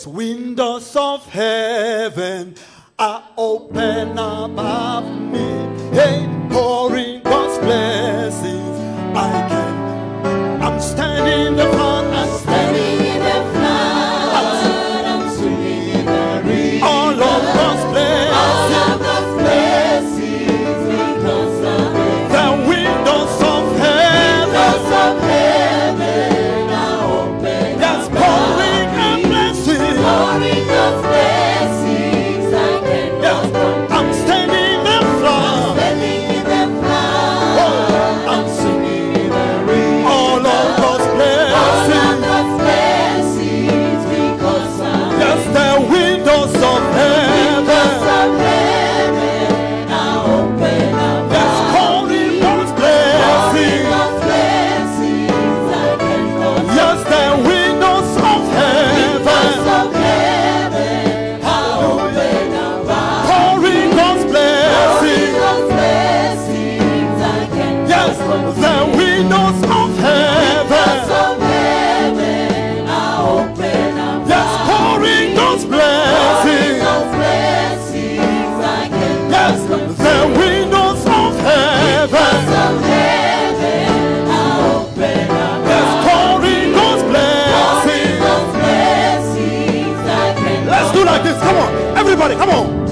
Windows of heaven are open above me. Hey, pouring God's blessings. I'm standing in the front. I'm standing in the front. I'm swimming in the river. All of God's blessings. All of God's blessings because of it. The windows of heaven. Windows of heaven are open. That's pouring a blessing. Pouring God's blessings. I cannot control. I'm standing in the front. I'm standing in the front. Oh, I'm swimming in the river. All of God's blessings. All of God's blessings because of yes, the windows of heaven. Windows of heaven are open above. Yes, pouring God's blessings. God's blessings I cannot. Yes, the windows of heaven. Windows of heaven are open above. Pouring God's blessings. God's blessings I cannot. Yes, the windows of heaven. Windows of heaven are open above. Yes, pouring God's blessings. God's blessings I cannot. Yes, the windows of heaven. Windows of heaven are open above. Yes, pouring God's blessings. God's blessings I cannot. Let's do like this. Come on, everybody, come on.